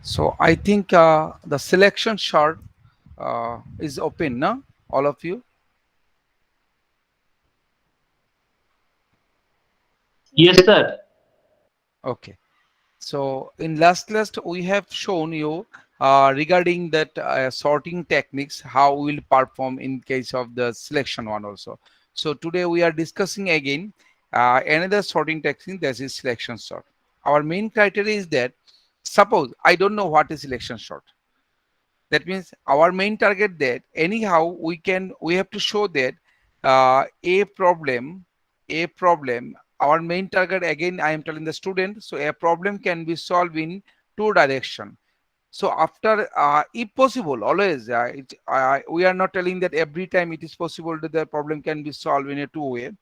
So I think the selection chart is open, no? All of you. Yes, sir. Okay. So in last class we have shown you regarding that sorting techniques how we will perform in case of the selection one also. So today we are discussing again another sorting technique, that is selection sort. Our main criteria is that suppose I don't know what is selection sort. That means our main target that anyhow we have to show that a problem our main target, again I am telling the student, so a problem can be solved in two direction. So after if possible always we are not telling that every time it is possible that the problem can be solved in a two way.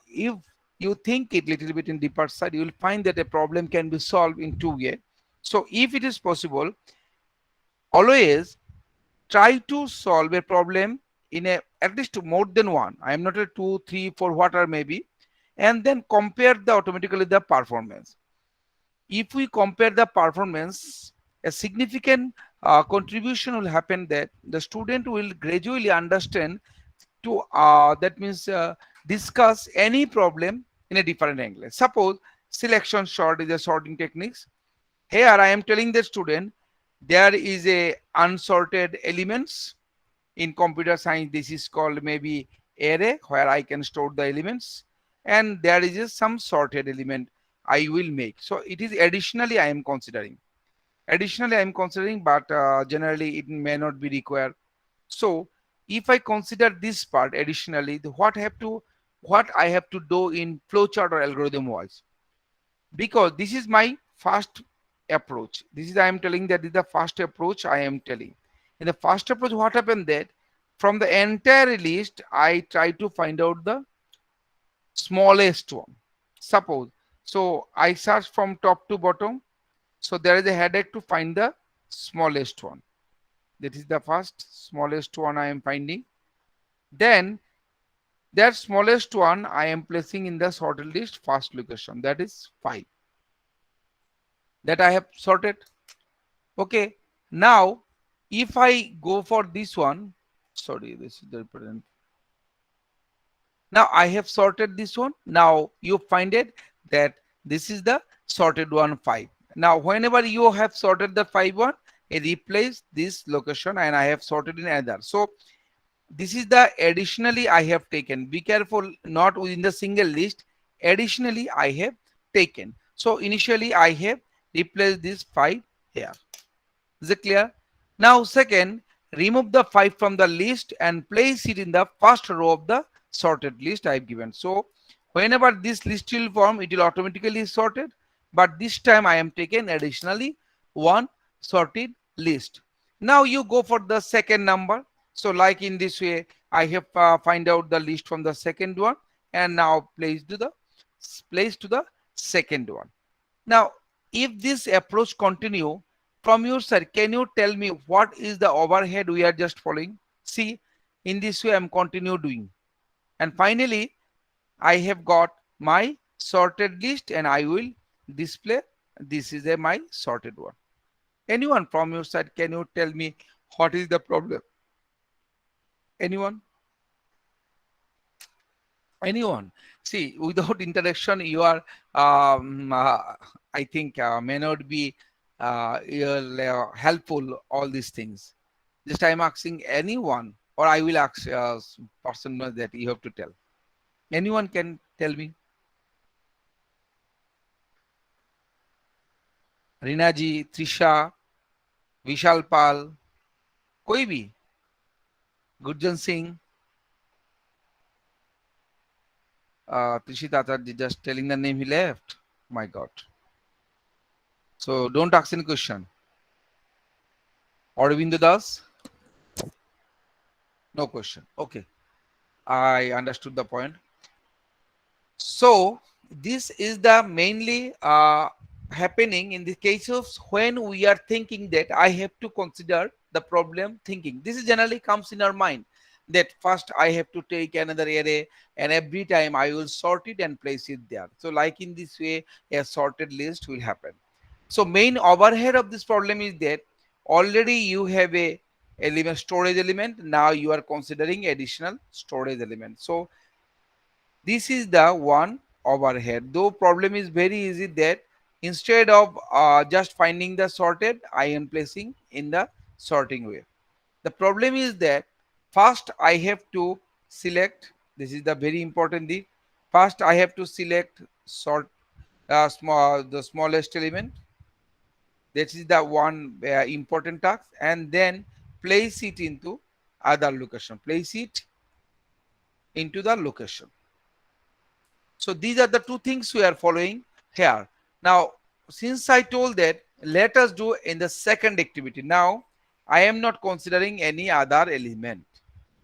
If you think it little bit in deeper side, you will find that a problem can be solved in two way. So if it is possible, always try to solve a problem in a at least more than one. I am not a two, three, four, what are maybe, and then compare the automatically the performance. If we compare the performance, a significant contribution will happen that the student will gradually understand to that means discuss any problem in a different angle. Suppose selection sort is a sorting techniques. Here I am telling the student there is a unsorted elements. In computer science this is called maybe array, where I can store the elements, and there is a some sorted element I will make. So it is additionally I am considering, but generally it may not be required. So if I consider this part additionally, what I have to do in flowchart or algorithm wise, because this is my first approach. This is I am telling that is the first approach I am telling. In the first approach, what happened that from the entire list, I try to find out the smallest one. Suppose, so I search from top to bottom. So there is a headache to find the smallest one. That is the first smallest one I am finding. Then that smallest one I am placing in the sorted list first location. That is 5. That I have sorted. Okay, now if I go for this one, sorry, this is the present. Now I have sorted this one. Now you find it that this is the sorted one 5. Now whenever you have sorted the 5 one, I replace this location and I have sorted in another. So this is the additionally I have taken. Be careful, not within the single list. Additionally I have taken. So initially I have replaced this 5 here. Is it clear? Now second, remove the 5 from the list and place it in the first row of the sorted list I have given. So whenever this list will form, it will automatically sorted. But this time I am taken additionally one sorted list. Now you go for the second number. So like in this way, I have find out the list from the second one and now place to the second one. Now, if this approach continue from your side, can you tell me what is the overhead we are just following? See, in this way I'm continue doing. And finally, I have got my sorted list and I will display this is a my sorted one. Anyone from your side, can you tell me what is the problem? Anyone? Anyone? See, without interaction, you are, I think, may not be helpful, all these things. Just I'm asking anyone, or I will ask person that you have to tell. Anyone can tell me? Reena जी, त्रिशा, विशाल पाल, कोई भी? गुरजन Singh, Trishita Atarji, just telling the name he left. My God. So don't ask any question. Aurobindo Das, no question. Okay, I understood the point. So this is the mainly happening in the case of when we are thinking that I have to consider the problem thinking. This is generally comes in our mind that first I have to take another array and every time I will sort it and place it there. So like in this way, a sorted list will happen. So main overhead of this problem is that already you have a element storage element. Now you are considering additional storage element. So this is the one overhead. Though problem is very easy that instead of just finding the sorted, I am placing in the sorting way. The problem is that first I have to select. This is the very important thing. First I have to select sort the smallest element. That is the one important task, and then place it into other location. Place it into the location. So these are the two things we are following here. Now, since I told that, let us do in the second activity. Now, I am not considering any other element.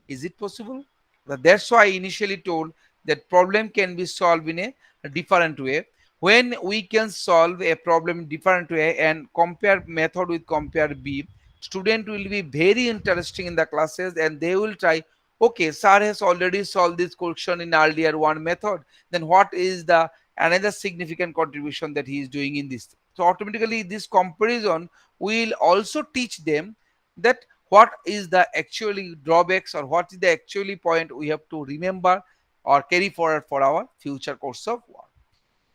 Is it possible? That's why I initially told that problem can be solved in a different way. When we can solve a problem in different way and compare method with compare B, student will be very interesting in the classes and they will try, okay, sir has already solved this question in earlier one method, then what is the another significant contribution that he is doing in this? So automatically this comparison will also teach them that what is the actually drawbacks or what is the actually point we have to remember or carry forward for our future course of work.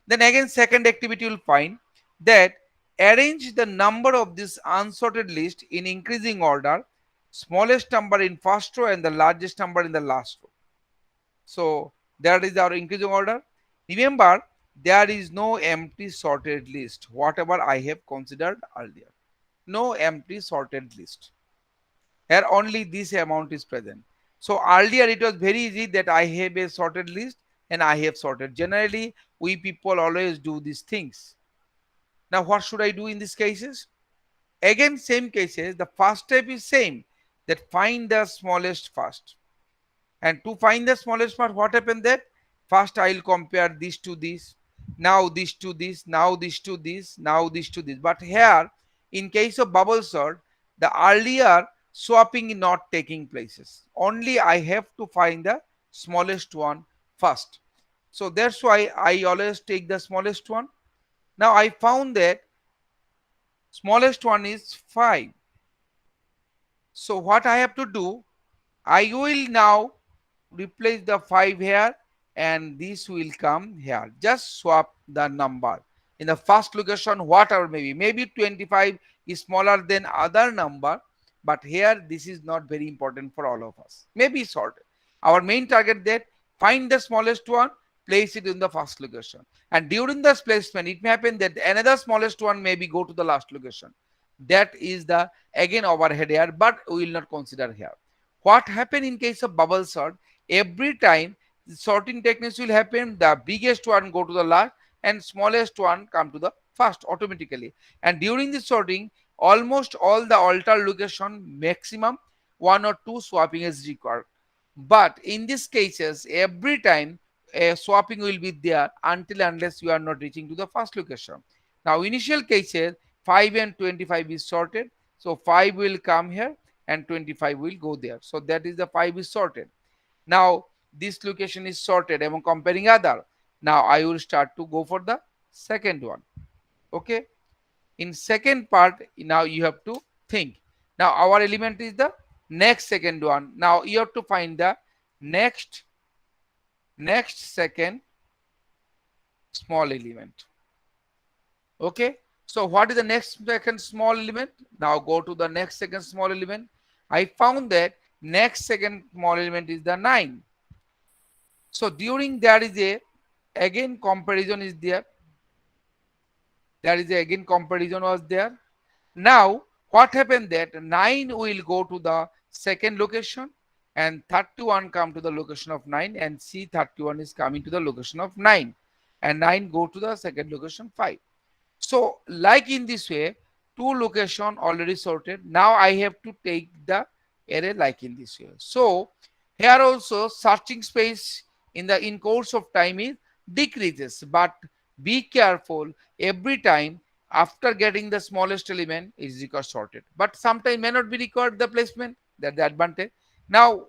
Then again second activity you will find that arrange the number of this unsorted list in increasing order, smallest number in first row and the largest number in the last row. So that is our increasing order. Remember, there is no empty sorted list, whatever I have considered earlier. No empty sorted list. Here only this amount is present. So earlier it was very easy that I have a sorted list and I have sorted. Generally, we people always do these things. Now what should I do in these cases? Again, same cases, the first step is same, that find the smallest first. And to find the smallest part, what happened that first I will compare this to this, now this to this, now this to this, now this to this. But here, in case of bubble sort, the earlier swapping is not taking places. Only I have to find the smallest one first. So that's why I always take the smallest one. Now I found that smallest one is 5. So what I have to do, I will now replace the 5 here and this will come here. Just swap the number. In the first location, whatever maybe 25 is smaller than other number, but here this is not very important for all of us. Maybe sorted. Our main target that find the smallest one, place it in the first location. And during this placement, it may happen that another smallest one maybe go to the last location. That is the again overhead here, but we will not consider here. What happen in case of bubble sort? Every time sorting techniques will happen, the biggest one go to the last and smallest one come to the first automatically. And during the sorting, almost all the alter location maximum one or two swapping is required. But in these cases, every time a swapping will be there until unless you are not reaching to the first location. Now initial cases 5 and 25 is sorted. So 5 will come here and 25 will go there. So that is the 5 is sorted. Now this location is sorted among comparing other. Now I will start to go for the second one. Okay. In second part, now you have to think. Now our element is the next second one. Now you have to find the next second small element. Okay. So what is the next second small element? Now go to the next second small element. I found that next second small element is the 9. So during there is a again comparison is there. There is a again comparison was there. Now what happened that 9 will go to the second location and 31 come to the location of 9 and C31 is coming to the location of 9 and 9 go to the second location 5. So like in this way, two location already sorted. Now I have to take the array like in this way. So here also searching space in course of time is decreases, but be careful every time after getting the smallest element is required sorted. But sometimes may not be required the placement. That's the advantage. Now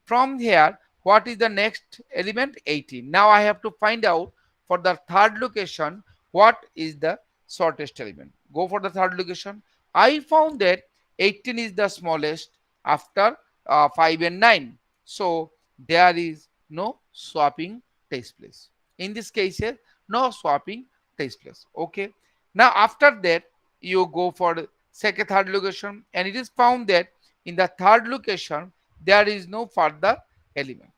from here, what is the next element? 18. Now I have to find out for the third location what is the shortest element. Go for the third location. I found that 18 is the smallest after 5 and 9. So there is no swapping takes place. In this case, no swapping takes place. Okay. Now after that, you go for the second third location, and it is found that in the third location there is no further element.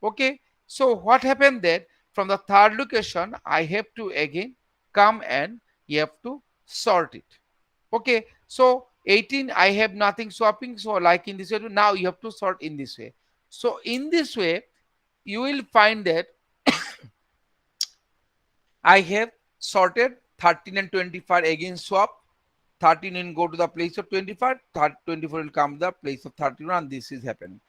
Okay, so what happened there? From the third location I have to again come and you have to sort it. Okay, so 18 I have nothing swapping, so like in this way now you have to sort in this way. So in this way you will find that I have sorted 13 and 25 again swap. 13 will go to the place of 25, 24 will come to the place of 31, and this is happening.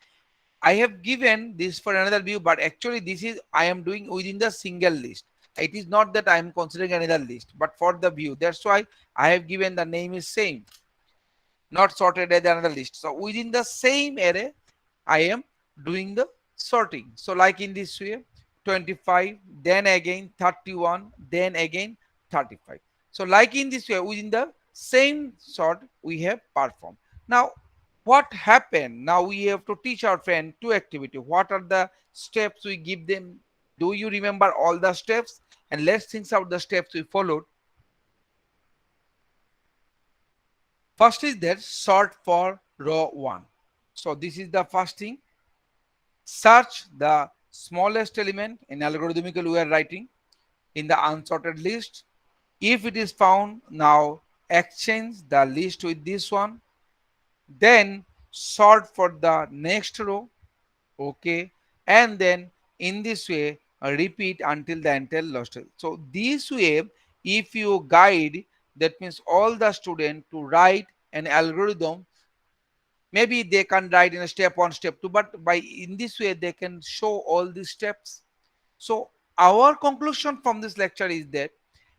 I have given this for another view, but actually this is I am doing within the single list. It is not that I am considering another list, but for the view. That's why I have given the name is same, not sorted as another list. So within the same array, I am doing the sorting. So like in this way, 25, then again 31, then again 35. So like in this way, within the same sort, we have performed. Now, what happened? Now we have to teach our friend two activity. What are the steps we give them? Do you remember all the steps? And let's think out the steps we followed. First is that sort for row 1. So this is the first thing. Search the smallest element in algorithmical we are writing in the unsorted list. If it is found, now exchange the list with this one. Then sort for the next row. Okay. And then in this way, repeat until the entire list. So this way, if you guide, that means all the student to write an algorithm, maybe they can write in a step 1 step 2, but by in this way they can show all these steps. So our conclusion from this lecture is that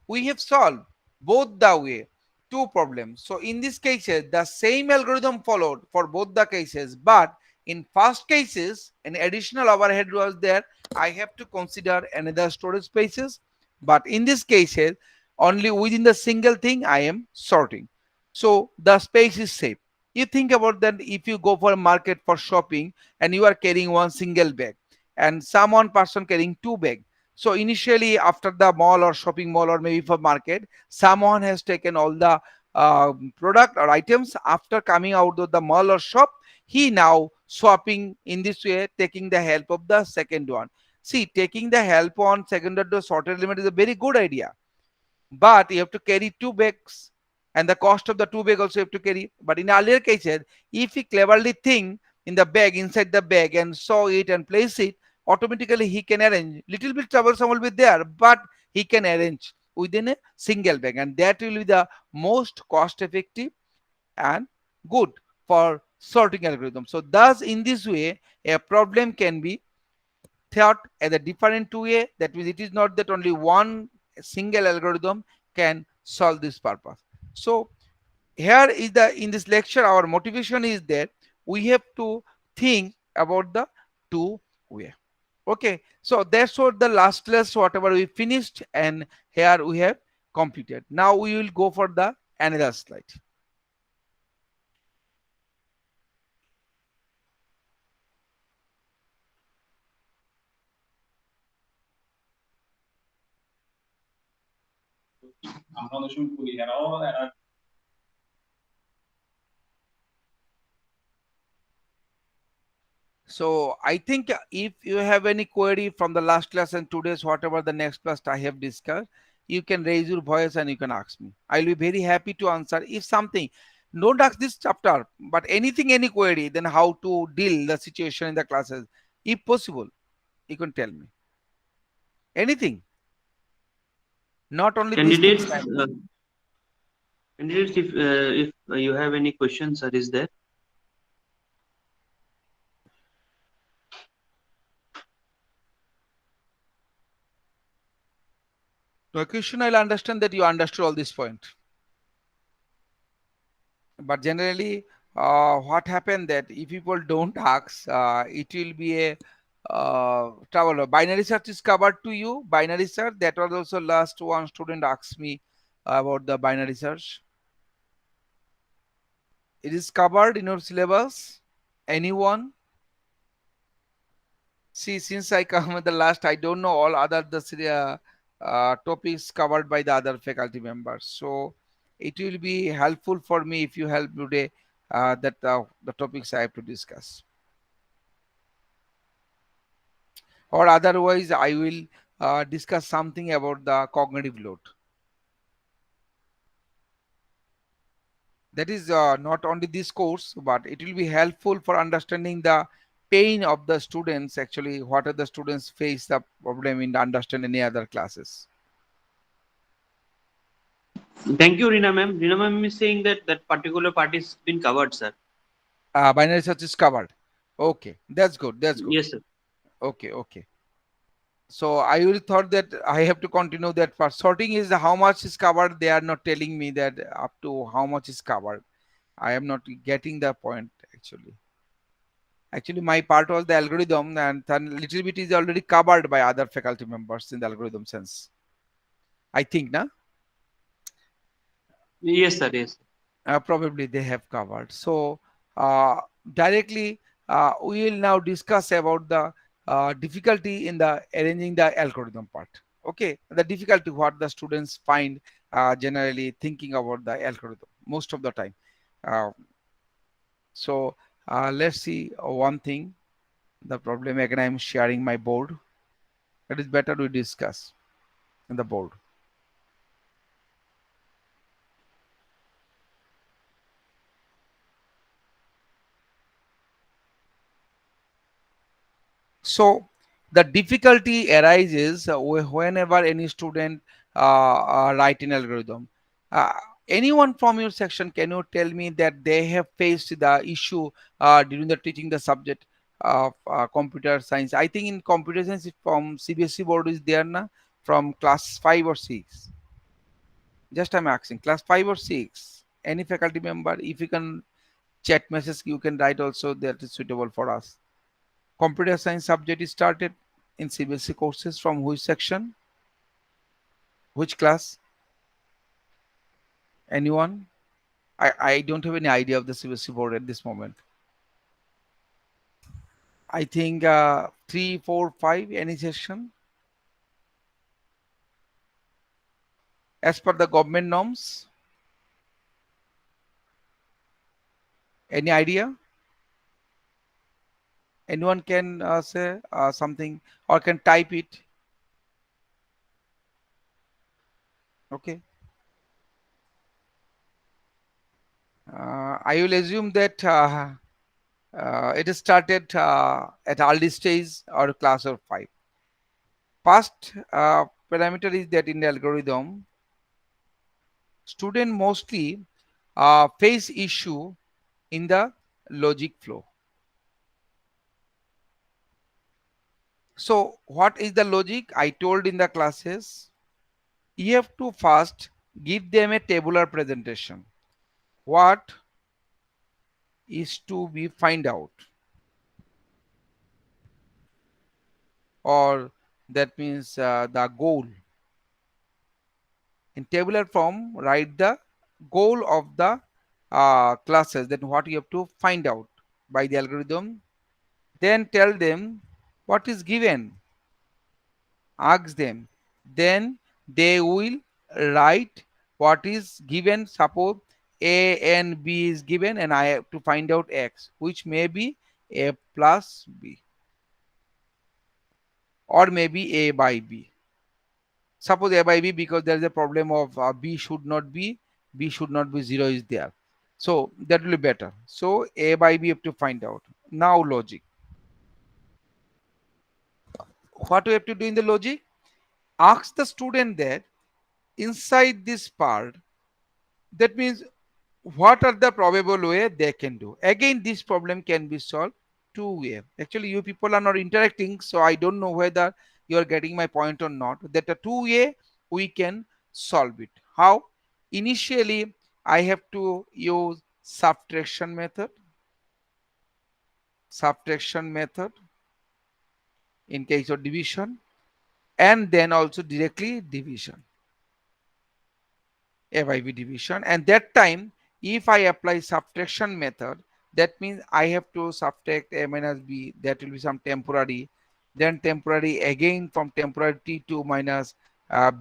we have solved both the way two problems. So in these cases the same algorithm followed for both the cases, but in first cases an additional overhead was there. I have to consider another storage spaces, but in this cases only within the single thing I am sorting, so the space is safe. You think about that, if you go for a market for shopping and you are carrying one single bag and some one person carrying two bag, so initially after the mall or shopping mall or maybe for market, someone has taken all the product or items. After coming out of the mall or shop, he now swapping in this way, taking the help of the second one. See, taking the help on second order sorted element is a very good idea, but you have to carry two bags, and the cost of the two bag also you have to carry. But in earlier cases, if he cleverly think in the bag, inside the bag, and saw it and place it, automatically he can arrange. Little bit troublesome will be there, but he can arrange within a single bag, and that will be the most cost effective and good for sorting algorithm. So thus in this way a problem can be thought as a different way. That means it is not that only one single algorithm can solve this purpose. So here is the in this lecture our motivation is that we have to think about the two way. Okay, so that's what the last class whatever we finished, and here we have completed. Now we will go for the another slide. So I think if you have any query from the last class and today's whatever the next class I have discussed, you can raise your voice and you can ask me. I'll be very happy to answer. If something, don't ask this chapter, but anything, any query, then how to deal the situation in the classes. If possible, you can tell me. Anything, not only these things. Candidates, candidates, if you have any questions, sir, is there? No question, I'll understand that you understood all this point. But generally what happened that if people don't ask, it will be a trouble. Binary search is covered to you. Binary search, that was also last one student asked me about the binary search? It is covered in your syllabus. Anyone? See, since I come at the last, I don't know all other topics covered by the other faculty members. So it will be helpful for me if you help today that the topics I have to discuss. Or otherwise, I will discuss something about the cognitive load. That is not only this course, but it will be helpful for understanding the pain of the students. Actually, what are the students face the problem in understand any other classes. Thank you, Rina ma'am. Rina ma'am is saying that that particular part has been covered, sir. Binary search is covered. Okay, that's good. That's good. Yes, sir. Okay, okay. So I will thought that I have to continue that part. Sorting is how much is covered. They are not telling me that up to how much is covered. I am not getting the point actually. Actually, my part was the algorithm, and then little bit is already covered by other faculty members in the algorithm sense. I think, na? Yes, sir. Yes. Probably they have covered. So directly we will now discuss about the difficulty in the arranging the algorithm part. Okay, the difficulty what the students find generally thinking about the algorithm most of the time. Uh, so let's see one thing. The problem again, I'm sharing my board. It is better we discuss in the board. So the difficulty arises whenever any student write an algorithm. Uh, Anyone from your section, can you tell me that they have faced the issue during the teaching the subject of computer science? I think in computer science from CBSE board is there na, from class 5 or 6. Just I'm asking class 5 or 6. Any faculty member, if you can chat message, you can write also that is suitable for us. Computer science subject is started in CBSE courses from which section? Which class? Anyone? I don't have any idea of the CBSE board at this moment. I think 3, 4, 5, any section? As per the government norms, any idea? Anyone can say something or can type it? Okay. I will assume that it is started at early stage or class of 5. First parameter is that in the algorithm, student mostly face issue in the logic flow. So what is the logic? I told in the classes, you have to first give them a tabular presentation. What is to be find out, or that means the goal. In tabular form, write the goal of the classes, then what you have to find out by the algorithm. Then tell them what is given, ask them, then they will write what is given. Suppose a and b is given and I have to find out x, which may be a plus b or maybe a by b. Suppose a by b, because there is a problem of b should not be 0 is there, so that will be better. So a by b have to find out. Now logic, what we have to do in the logic, ask the student that inside this part, that means what are the probable way they can do. Again, this problem can be solved two way. Actually, you people are not interacting, so I don't know whether you are getting my point or not. That a two way we can solve it. How? Initially, I have to use subtraction method in case of division, and then also directly division. A by B division, and that time if I apply subtraction method, that means I have to subtract A minus B, that will be some temporary, then temporary again from temporary T to minus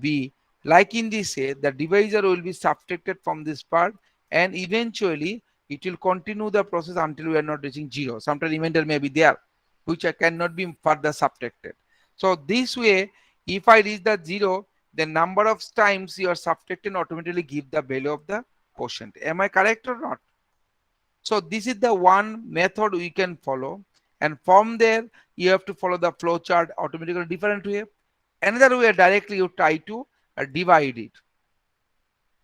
B. Like in this way, the divisor will be subtracted from this part, and eventually it will continue the process until we are not reaching zero. Sometimes remainder may be there which I cannot be further subtracted. So this way, if I reach the zero, the number of times you are subtracting automatically give the value of the quotient. Am I correct or not? So this is the one method we can follow, and from there you have to follow the flow chart automatically different way. Another way, directly you try to divide it.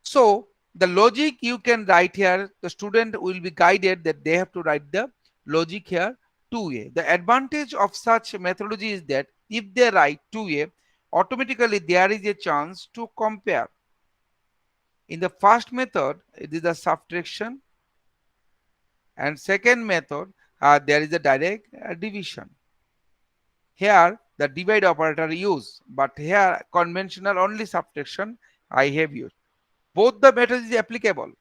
So the logic you can write here, the student will be guided that they have to write the logic here two-way. The advantage of such methodology is that if they write two-way, automatically there is a chance to compare. In the first method, it is the subtraction, and second method, there is a direct division. Here, the divide operator used, but here conventional only subtraction I have used. Both the methods is applicable.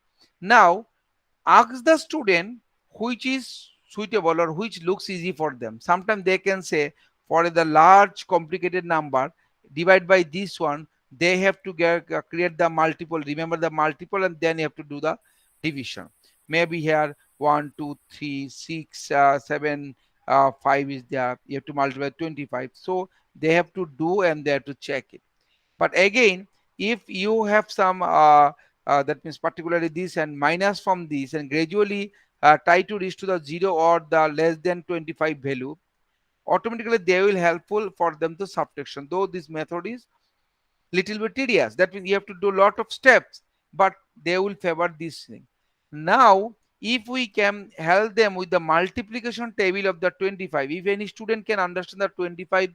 Now, ask the student which is suitable or which looks easy for them. Sometimes they can say for the large complicated number divide by this one, they have to create the multiple, remember the multiple, and then you have to do the division. Maybe here 1 2 3 6 7 5 is there, you have to multiply 25, so they have to do and they have to check it. But again, if you have some that means particularly this and minus from this and gradually try to reach to the 0 or the less than 25 value, automatically they will helpful for them to subtraction, though this method is little bit tedious. That means you have to do a lot of steps, but they will favor this thing. Now, if we can help them with the multiplication table of the 25, if any student can understand the 25,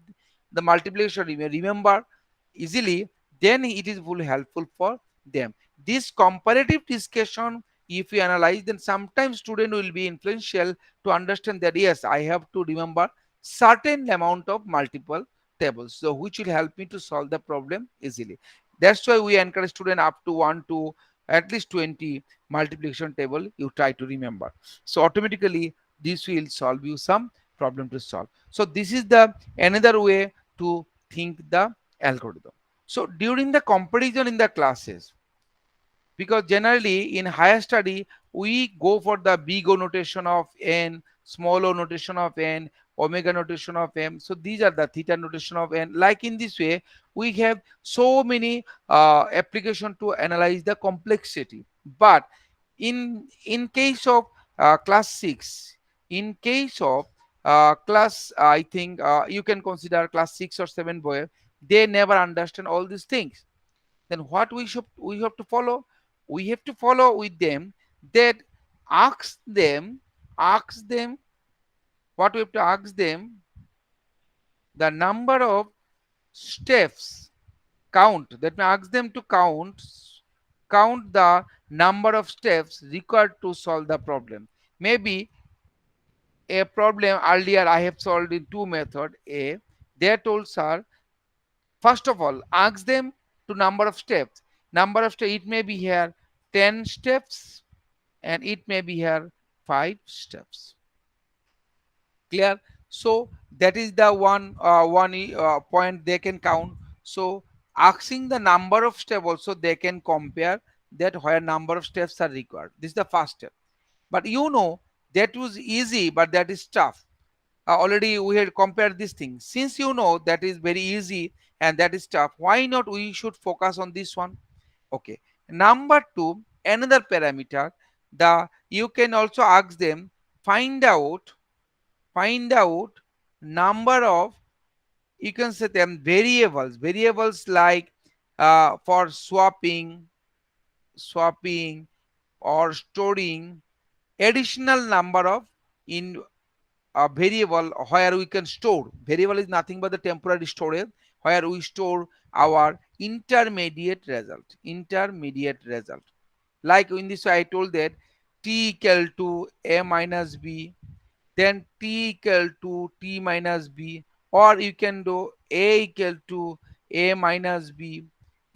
the multiplication, remember easily, then it is fully helpful for them. This comparative discussion, if we analyze, then sometimes student will be influential to understand that yes, I have to remember certain amount of multiple tables, so which will help me to solve the problem easily. That's why we encourage student up to 1 to at least 20 multiplication table you try to remember, so automatically this will solve you some problem to solve. So this is the another way to think the algorithm. So during the comparison in the classes, because generally in higher study we go for the big O notation of n, small o notation of n, omega notation of m, so these are the theta notation of n. Like in this way we have so many application to analyze the complexity. But in case of class 6, in case of class I think you can consider class 6 or 7 boy, they never understand all these things. Then what we have to follow, we have to follow with them that ask them what we have to ask them, the number of steps, count, that means ask them to count the number of steps required to solve the problem. Maybe a problem earlier I have solved in two method a, they told sir, first of all ask them to number of steps, it may be here 10 steps and it may be here 5 steps. Clear? So that is the one point they can count. So asking the number of steps also they can compare that where number of steps are required. This is the first step. But that was easy, but that is tough. Already we had compared this thing. Since that is very easy and that is tough, why not we should focus on this one? Okay. Number two, another parameter, the you can also ask them, find out number of, you can say them variables like for swapping or storing additional number of in a variable where we can store. Variable is nothing but the temporary storage where we store our intermediate result. Like in this way I told that t equal to a minus b, then t equal to t minus b, or you can do a equal to a minus b,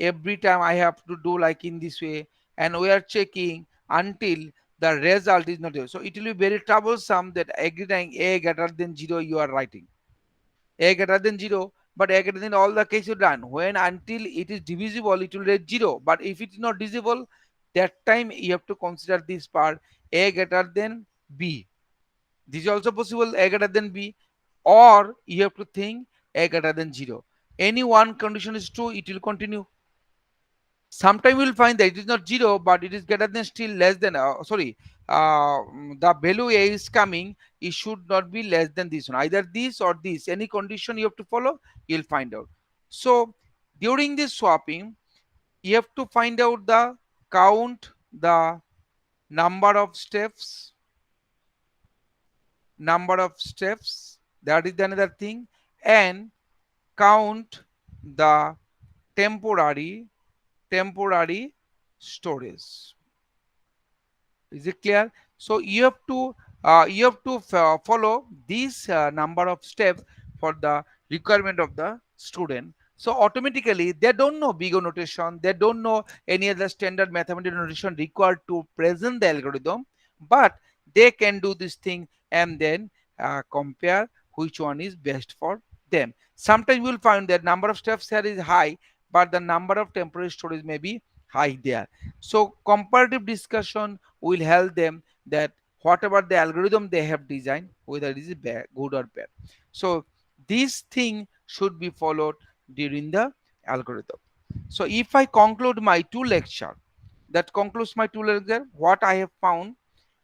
every time I have to do like in this way, and we are checking until the result is not there. So it will be very troublesome that every time a greater than 0 you are writing a greater than 0, but a greater than all the case you done. When until it is divisible, it will read 0. But if it is not divisible, that time you have to consider this part a greater than b. This is also possible a greater than b, or you have to think a greater than 0. Any one condition is true, it will continue. Sometime you will find that it is not 0, but it is greater than still less than sorry, the value a is coming, it should not be less than this one, either this or this, any condition you have to follow, you'll find out. So during this swapping, you have to find out the count the number of steps, that is another thing, and count the temporary storage. Is it clear? So you have to follow these number of steps for the requirement of the student. So automatically they don't know big O notation, they don't know any other standard mathematical notation required to present the algorithm, but they can do this thing and then compare which one is best for them. Sometimes you will find that number of steps here is high, but the number of temporary storage may be high there. So comparative discussion will help them that whatever the algorithm they have designed, whether it is bad, good or bad. So this thing should be followed during the algorithm. So if I conclude my two lecture, that concludes my two lecture, what I have found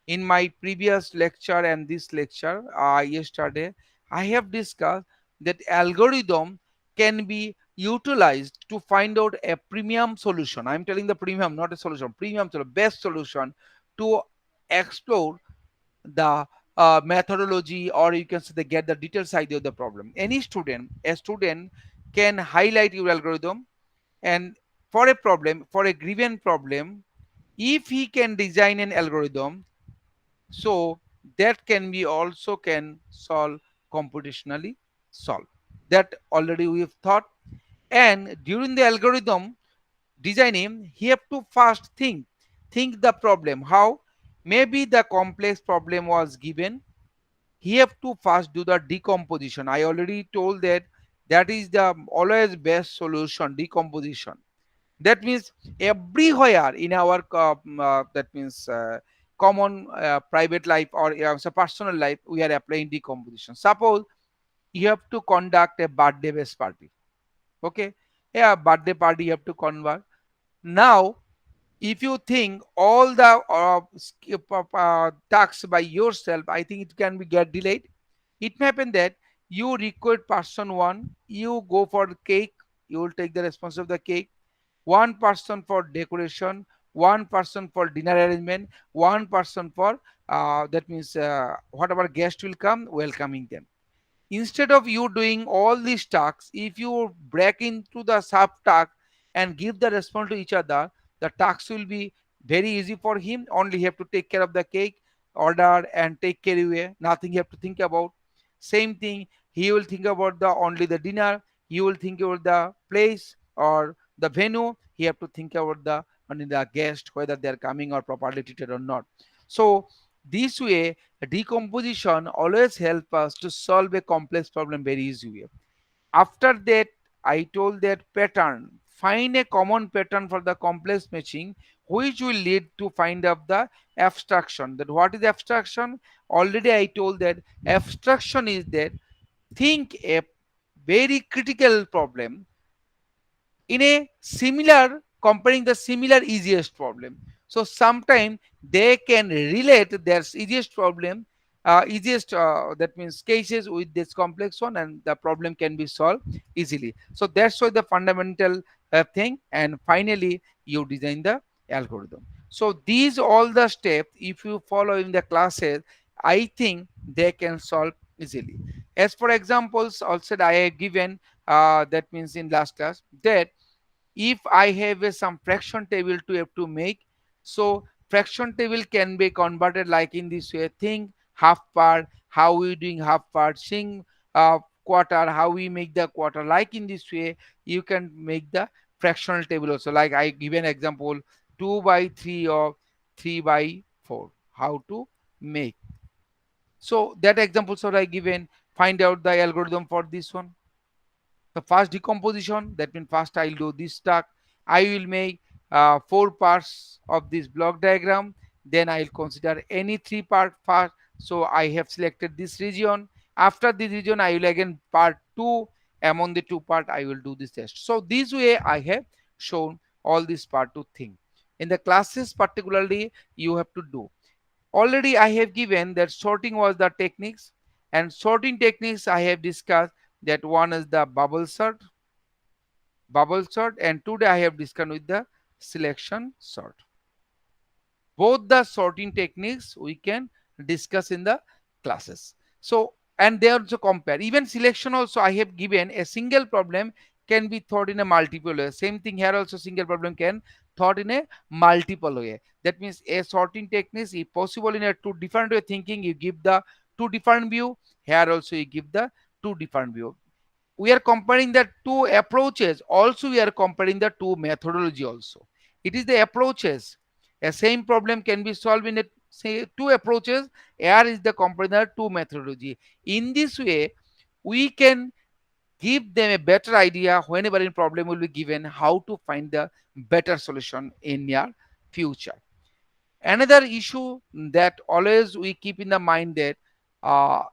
in my previous lecture and this lecture yesterday, I have discussed that algorithm can be utilized to find out a premium solution. I'm telling the premium, not a solution, premium solution, best solution to explore the methodology, or you can say they get the details idea of the problem. Any student, a student can highlight your algorithm, and for a problem, for a given problem, if he can design an algorithm, so that can be also can solve computationally solve, that already we have thought. And during the algorithm designing, he have to first think the problem how, maybe the complex problem was given, he have to first do the decomposition. I already told that that is the always best solution, decomposition. That means everywhere in our that means common private life or so personal life, we are applying decomposition. Suppose you have to conduct a birthday based party. Okay, yeah, birthday party you have to convert. Now if you think all the tasks by yourself, I think it can be get delayed. It may happen that you require person one, you go for the cake, you will take the responsibility of the cake, one person for decoration, one person for dinner arrangement, one person for that means whatever guest will come, welcoming them. Instead of you doing all these tasks, if you break into the sub task and give the response to each other, the task will be very easy for him. Only he have to take care of the cake, order and take care away. Nothing you have to think about. Same thing, he will think about the only the dinner. You will think about the place or the venue. He have to think about the only the guest, whether they are coming or properly treated or not. So this way, decomposition always help us to solve a complex problem very easy way. After that, I told that pattern. Find a common pattern for the complex matching, which will lead to find out the abstraction. That what is abstraction? Already I told that abstraction is that think a very critical problem in a similar, comparing the similar easiest problem. So sometimes they can relate their easiest problem, easiest that means cases with this complex one, and the problem can be solved easily. So that's why the fundamental thing. And finally you design the algorithm. So these all the steps if you follow in the classes, I think they can solve easily. As for examples also I have given, that means in last class, that if I have some fraction table to have to make, so fraction table can be converted like in this way. Think half part, how we doing half part, seeing quarter, how we make the quarter, like in this way you can make the fractional table also, like I give an example 2 by 3 or 3 by 4, how to make. So that example so I given, find out the algorithm for this one. The first decomposition, that means first I'll do this stack. I will make four parts of this block diagram. Then I'll consider any three part first. So I have selected this region. After this region, I will again part two. Among the two part, I will do this test. So this way I have shown all this part two thing. In the classes particularly, you have to do. Already I have given that sorting was the techniques, and sorting techniques I have discussed, that one is the bubble sort, and today I have discussed with the selection sort. Both the sorting techniques we can discuss in the classes. So, and they also compare, even selection also I have given a single problem can be thought in a multiple way. Same thing here also, single problem can thought in a multiple way. That means a sorting technique if possible in a two different way thinking, you give the two different view. Here also you give the two different view. We are comparing the two approaches, also we are comparing the two methodology also. It is the approaches. A same problem can be solved in a, say, two approaches. Here is the comparison two methodology. In this way we can give them a better idea whenever a problem will be given, how to find the better solution in near future. Another issue that always we keep in the mind, that uh,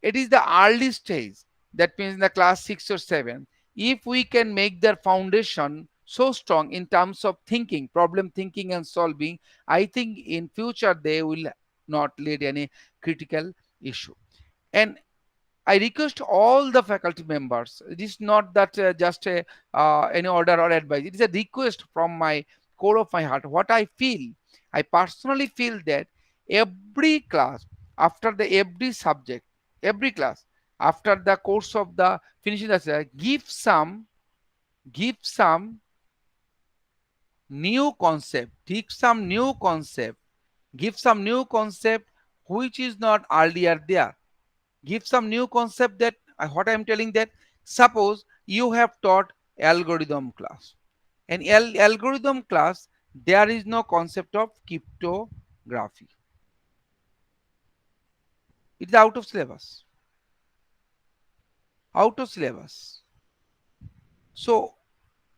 it is the early stage, that means in the class 6 or 7, if we can make their foundation so strong in terms of thinking, problem thinking and solving, I think in future they will not lead any critical issue. And I request all the faculty members. It is not that just a, any order or advice. It is a request from my core of my heart. What I feel, I personally feel that every class, after the every subject, every class, after the course of the finishing the subject, give some new concept, teach some new concept, give some new concept which is not earlier there. Give some new concept that what I'm telling, that suppose you have taught algorithm class, and algorithm class there is no concept of cryptography. It's out of syllabus, out of syllabus. So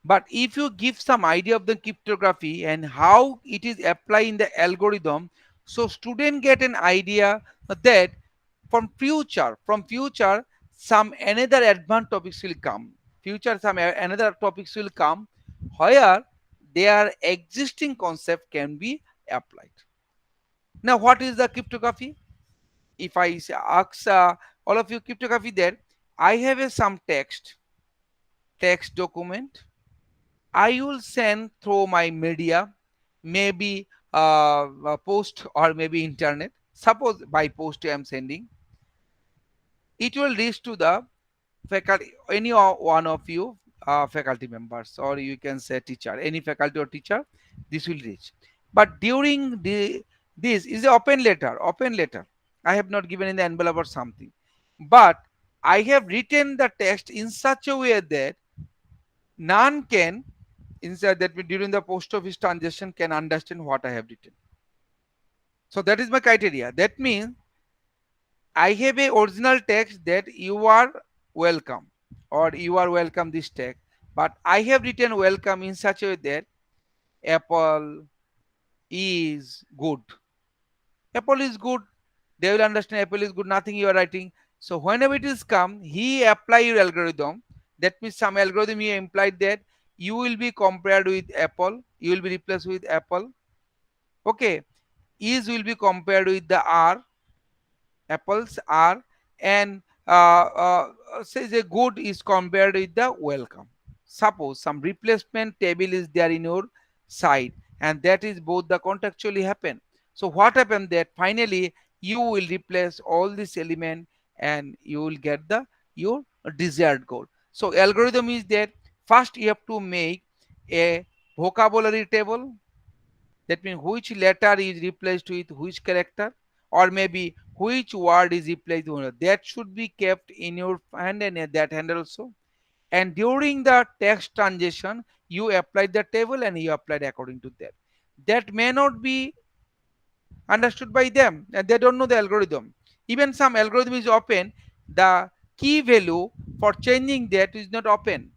but if you give some idea of the cryptography and how it is applied in the algorithm, so student get an idea that from future some another advanced topics will come. Future some another topics will come where their existing concept can be applied. Now what is the cryptography? If I ask all of you cryptography, there I have some text document. I will send through my media, maybe post or maybe internet. Suppose by post I am sending, it will reach to the faculty, any one of you faculty members, or you can say teacher, any faculty or teacher, this will reach. But during this is the open letter. I have not given in the envelope or something, but I have written the text in such a way that none can inside that during the post office transaction can understand what I have written. So that is my criteria. That means I have a original text that you are welcome, or you are welcome this text, but I have written welcome in such a way that Apple is good. Apple is good. They will understand Apple is good. Nothing you are writing. So whenever it is come, he apply your algorithm. That means some algorithm he implied that you will be compared with Apple. You will be replaced with Apple. Okay. Is will be compared with the R, apples are, and says a good is compared with the welcome. Suppose some replacement table is there in your side, and that is both the contextually happen. So what happened that finally you will replace all this element and you will get the your desired goal. So algorithm is that first you have to make a vocabulary table. That means which letter is replaced with which character, or maybe which word is replaced with another. That should be kept in your hand and that hand also. And during the text transition You applied the table and you applied according to that. That may not be understood by them, and they don't know the algorithm. Even some algorithm is open, the key value for changing that is not open.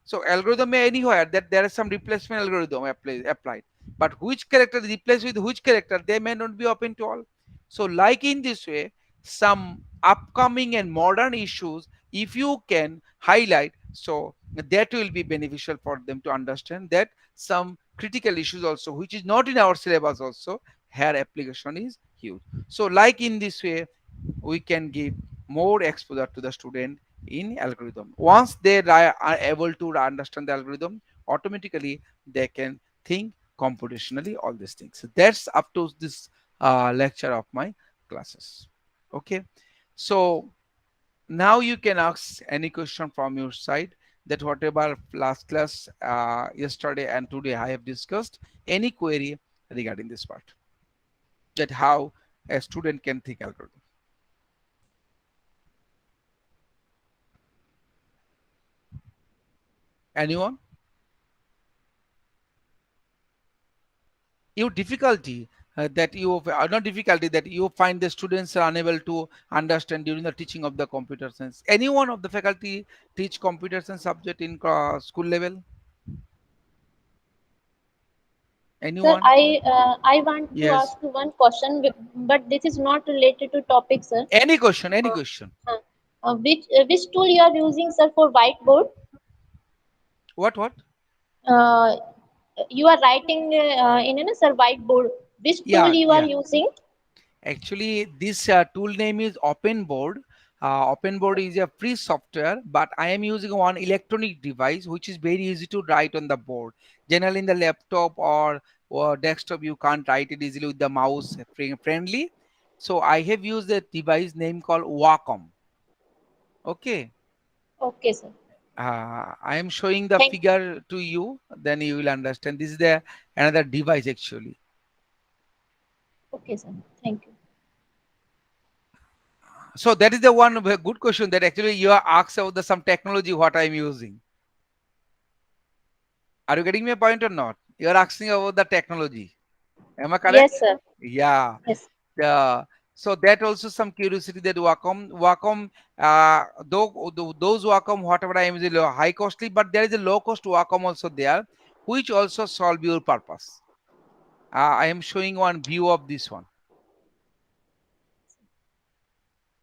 So algorithm may anywhere that there is some replacement algorithm applied, but which character is replaced with which character, they may not be open to all. So like in this way, some upcoming and modern issues, if you can highlight, so that will be beneficial for them to understand that some critical issues also, which is not in our syllabus also, here application is huge. So like in this way, we can give more exposure to the student in algorithm. Once they are able to understand the algorithm, automatically they can think computationally all these things. So that's up to this lecture of my classes. Okay, so now you can ask any question from your side, that whatever last class, yesterday and today I have discussed, any query regarding this part, that how a student can think algorithm. Anyone? Your difficulty, that you not difficulty, that you find the students are unable to understand during the teaching of the computer science. Any one of the faculty teach computer science subject in school level? Sir, Anyone? I want to Yes. ask one question, but this is not related to topic, sir. Any question? Any Uh, question? which tool you are using, sir, for whiteboard? What? What? Uh, you are writing in a sir whiteboard. Which tool Yeah, you are yeah. using? Actually, this tool name is OpenBoard. OpenBoard is a free software, but I am using one electronic device which is very easy to write on the board. Generally, in the laptop or desktop, you can't write it easily with the mouse friendly. So I have used a device name called Wacom. Okay. Okay, sir. I am showing the Thank. figure to you, then you will understand. This is the another device actually. Okay, sir. Thank you. So that is the one good question, that actually you are asked about the some technology what I am using. Are you getting my point or not? You are asking about the technology. Am I correct? Yes, sir. Yeah. Yes. The so that also some curiosity, that Wacom, those Wacom whatever I am using high costly, but there is a low cost Wacom also there, which also solve your purpose. I am showing one view of this one.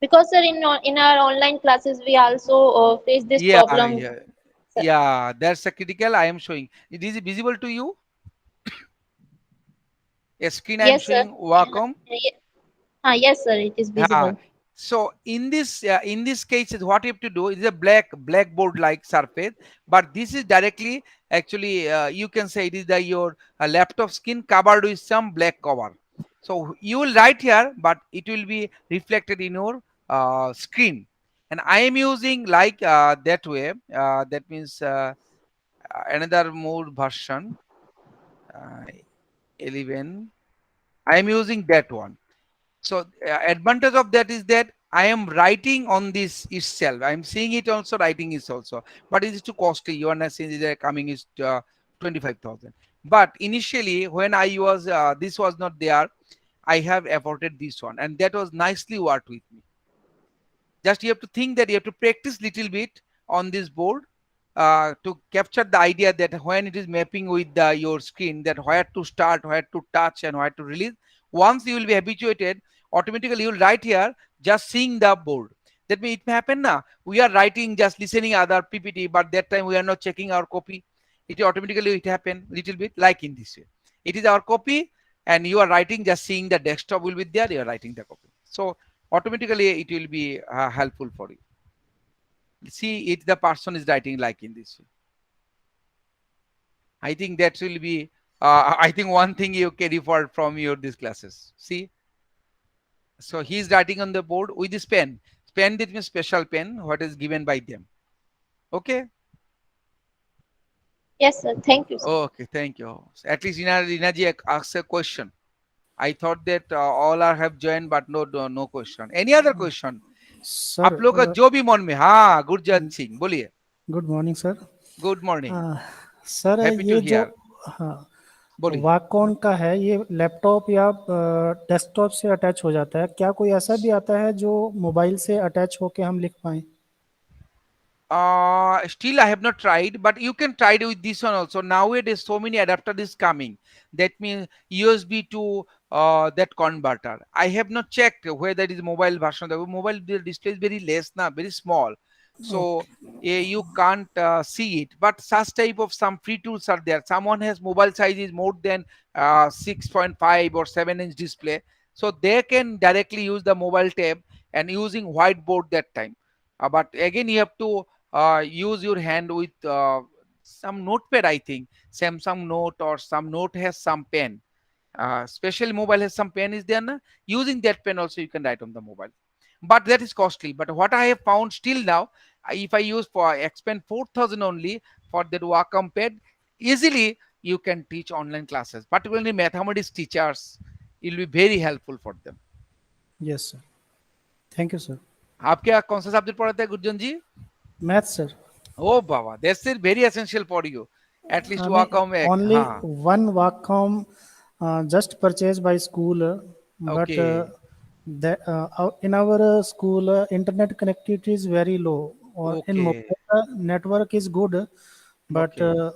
Because, sir, in our online classes, we also face this Yeah, problem, yeah, sir. yeah. That's a critical. I am showing. It is visible to you. A screen I am Yes, sir. showing Wacom. Yes, sir. It is Yeah. visible. So in this case, what you have to do is a blackboard like surface, but this is directly actually, you can say it is the your laptop screen covered with some black cover. So you will write here, but it will be reflected in your screen. And I am using like that way. That means another more version, uh, 11. I am using that one. So advantage of that is that I am writing on this itself. I am seeing it also, writing is also, but it is too costly. You understand, is coming is 25,000. But initially, when I was this was not there, I have afforded this one, and that was nicely worked with me. Just you have to think that you have to practice little bit on this board to capture the idea that when it is mapping with your screen, that where to start, where to touch, and where to release. Once you will be habituated, automatically you will write here just seeing the board. That means it may happen now, we are writing just listening other PPT, but that time we are not checking our copy. It automatically it happen little bit like in this way. It is our copy, and you are writing just seeing the desktop will be there, you are writing the copy. So automatically it will be helpful for you. See it, the person is writing like in this way. I think that will be I think one thing you carry for from your these classes. See, so he is writing on the board with this pen. Pen, that means special pen what is given by them. Okay. Yes, sir. Thank you, sir. Okay, thank you. At least Rina ji asked a question. I thought that all are have joined, but no question. Any other question? Sir आप लोग का जो भी मन में, हाँ, गुरजत सिंह बोलिए. Good morning sir Good morning. Sir Happy to ये जो, hear. हाँ, बोलिए. वाकॉन का है, ये लैपटॉप या डेस्कटॉप से अटैच हो जाता है, क्या कोई ऐसा भी आता है जो मोबाइल से अटैच होके हम लिख पाएं? Still I have not tried, but you can try it with this one also. Nowadays so many adapter is coming, that means USB to that converter. I have not checked whether it is mobile version. The mobile display is very less now, very small, so okay, you can't see it. But such type of some free tools are there. Someone has mobile size is more than 6.5 or 7-inch display, so they can directly use the mobile tab and using whiteboard that time. But again you have to use your hand with some notepad. I think Samsung Note or some Note has some pen. Special mobile has some pen is there na? Using that pen also you can write on the mobile, but that is costly. But what I have found still now, if I use for expend 4,000 only for that Wacom pad, easily you can teach online classes, particularly mathematics teachers. It will be very helpful for them. Yes sir, thank you sir. आप क्या कौन सा subject पढ़ाते हैं Gurjan ji? Math sir. Oh, Baba, that's it very essential for you. At least I mean, Wacom एक, only हाँ. one Wacom just purchased by school, but Okay, in our school, internet connectivity is very low. Or in okay, mobile, network is good, but okay,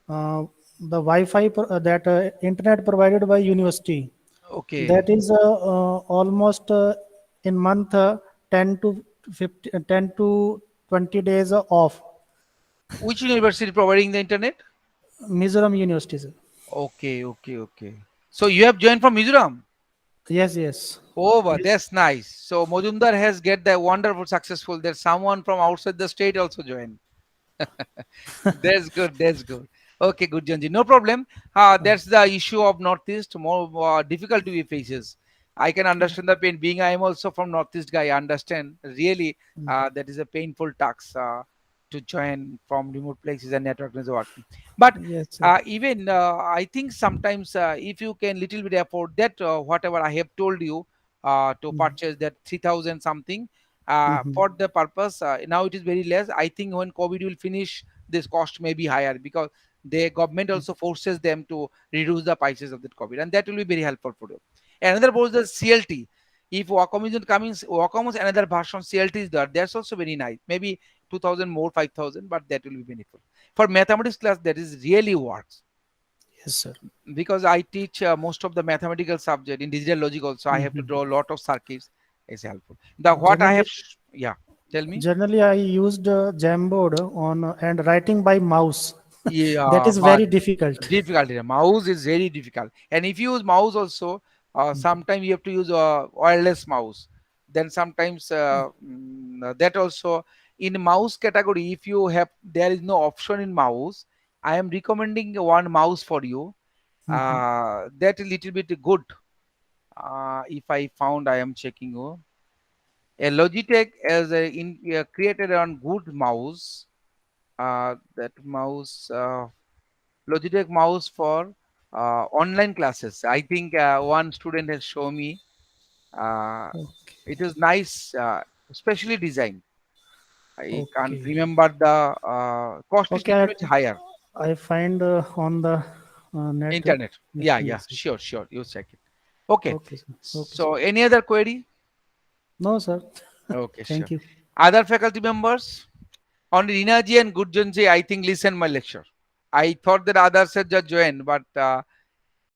uh, the Wi-Fi that internet provided by university, okay. that is almost in month 10 to 50, 10 to 20 days off. Which university providing the internet? Mizoram University, sir. Okay, okay, okay. So you have joined from Mizoram? Yes, yes. Oh, but Yes. that's nice. So Mojumdar has get the wonderful successful. There's someone from outside the state also joined. That's good. That's good. Okay, good, Janji. No problem. That's the issue of Northeast. More difficulty we faces. I can understand the pain. Being I am also from Northeast guy, I understand. Really, that is a painful task to join from remote places and network is working. But Yes, sir. even I think sometimes if you can little bit afford that, whatever I have told you to purchase that 3,000 something Mm-hmm. for the purpose. Now it is very less. I think when COVID will finish, this cost may be higher because the government also forces them to reduce the prices of that COVID, and that will be very helpful for you. Another was the CLT. If Wacom isn't coming, Wacom is another version CLT is there. That's also very nice. Maybe 2,000 more, 5,000, but that will be benefit for mathematics class. That is really works Yes, sir. because I teach most of the mathematical subject in digital logic. Also, I have to Mm-hmm. draw a lot of circuits. It's helpful. The what I Generally, have, yeah. Tell me. generally I used Jamboard on and writing by mouse. That Yeah, is but very difficult. difficult. Mouse is very difficult, and if you use mouse also, sometimes you have to use a wireless mouse. Then sometimes that also in mouse category, if you have there is no option in mouse, I am recommending one mouse for you. Mm-hmm. That a little bit good. If I found, I am checking you. A Logitech as created on good mouse. That mouse. Logitech mouse for online classes. I think one student has shown me. Uh, Okay. it is nice, specially designed. I can't Okay. remember the cost is Okay. little bit higher. I find on the net. Internet. Yeah, yeah, Yes. sure, sure. You check it. Okay. Okay, sir. Okay, sir. So any other query? No, sir. Okay, Thank sure. you. Other faculty members? Only Rinaji and Gurjanji, I think, listen my lecture. I thought that others had just joined, but